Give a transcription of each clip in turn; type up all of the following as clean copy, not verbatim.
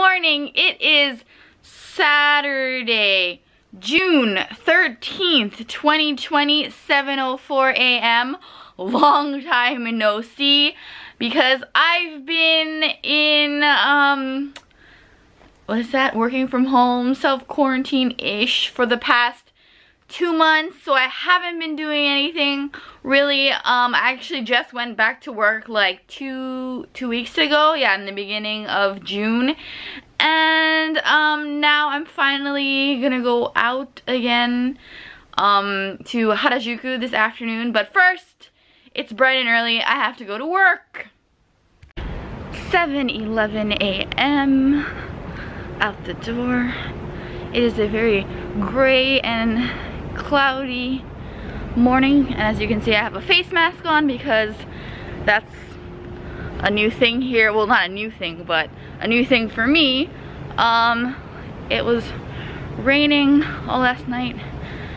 morning. It is Saturday, June 13th, 2020, 7:04 a.m. Long time no see because I've been in, what is that? Working from home, self-quarantine-ish for the past 2 months, so I haven't been doing anything really. I actually just went back to work like two weeks ago, yeah, in the beginning of June, and now I'm finally gonna go out again to Harajuku this afternoon. But first, it's bright and early, I have to go to work. 7:11 a.m. out the door. It is a very gray and cloudy morning, and as you can see I have a face mask on because that's a new thing here. Well, not a new thing, but a new thing for me. It was raining all last night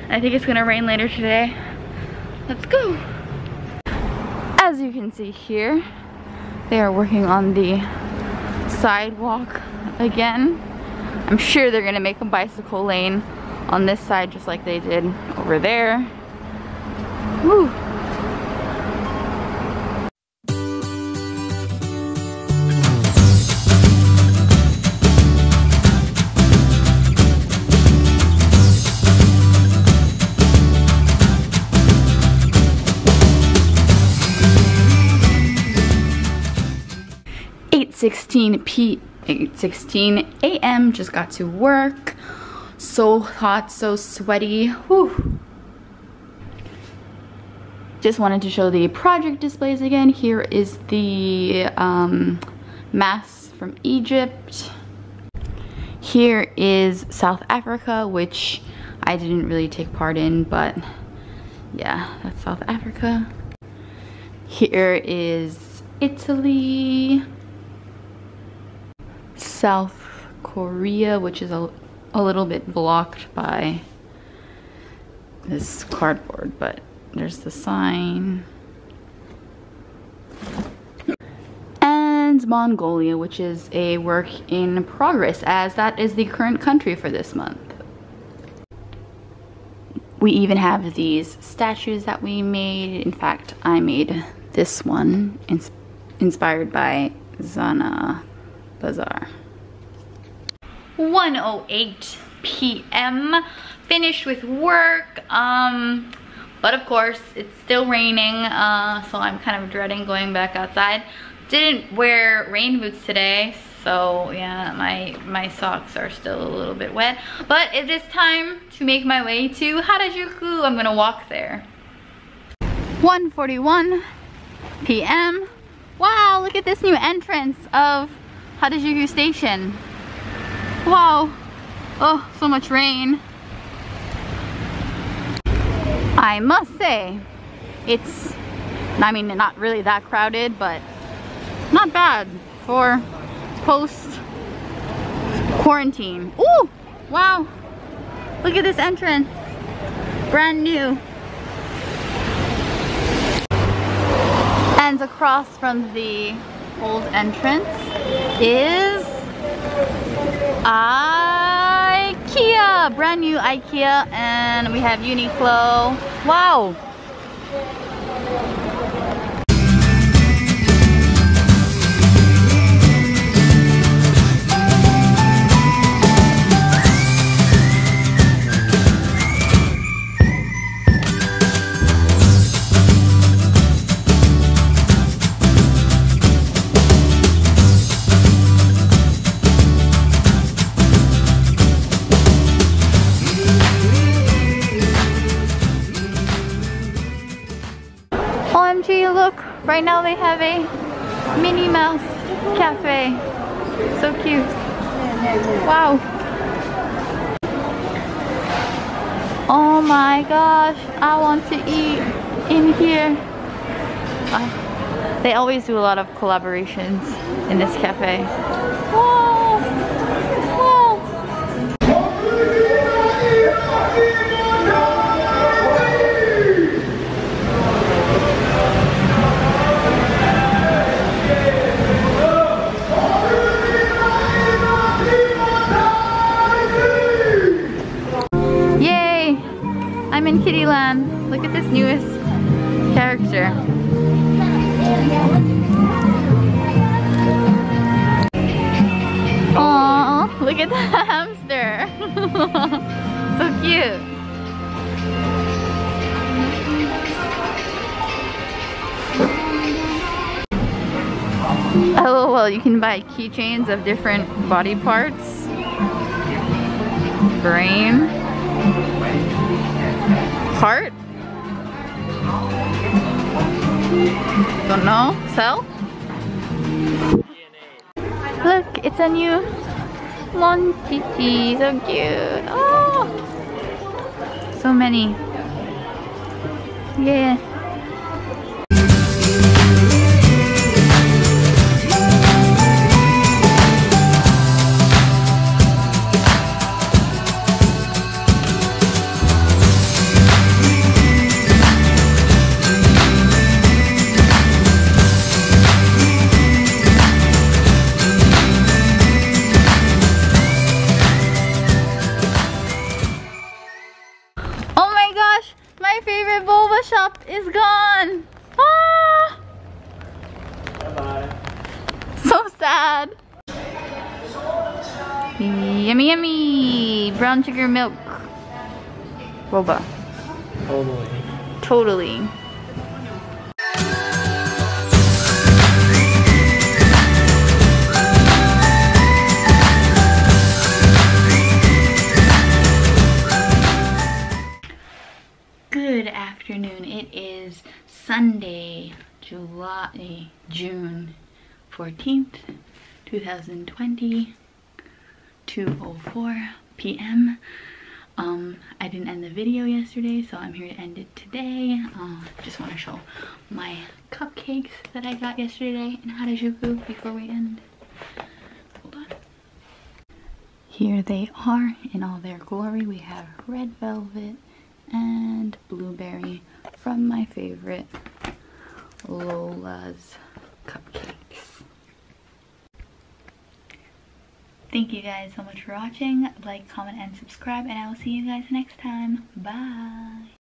and I think it's gonna rain later today. Let's go. As you can see here, they are working on the sidewalk again. I'm sure they're gonna make a bicycle lane on this side just like they did over there. Woo. Eight sixteen a.m. just got to work. So hot, so sweaty. Whew. Just wanted to show the project displays again. Here is the mass from Egypt. Here is South Africa, which I didn't really take part in, but yeah, that's South Africa. Here is Italy. South Korea, which is a little bit blocked by this cardboard, but there's the sign. And Mongolia, which is a work in progress, as that is the current country for this month. We even have these statues that we made. In fact, I made this one inspired by Zana Bazaar. 1:08 p.m. finished with work, but of course it's still raining, so I'm kind of dreading going back outside. Didn't wear rain boots today, so yeah, my socks are still a little bit wet, but it is time to make my way to Harajuku. I'm gonna walk there. 1:41 p.m. Wow, look at this new entrance of Harajuku Station. Wow. Oh, so much rain. I must say, it's, I mean, not really that crowded, but not bad for post-quarantine. Ooh, wow. Look at this entrance. Brand new. And across from the old entrance is IKEA, brand new IKEA, and we have Uniqlo. Wow. OMG, look, right now they have a Minnie Mouse cafe. So cute. Wow. Oh my gosh, I want to eat in here. They always do a lot of collaborations in this cafe. Whoa. Whoa. in Kittyland. Look at this newest character. Aww, look at the hamster. So cute. Oh, well, you can buy keychains of different body parts. Brain. Heart. Don't know. Cell? Look, it's a new Montiti. So cute. Oh! So many. Yeah. Shop is gone. Ah! Bye-bye. So sad. Yummy, yummy. Brown sugar milk. Boba. Totally. Good afternoon. It is Sunday, June 14th, 2020, 2:04 p.m. I didn't end the video yesterday, so I'm here to end it today. Just want to show my cupcakes that I got yesterday in Harajuku before we end. Hold on. Here they are in all their glory. We have red velvet and blueberry from my favorite Lola's cupcakes. Thank you guys so much for watching. Like, comment, and subscribe, and I will see you guys next time. Bye!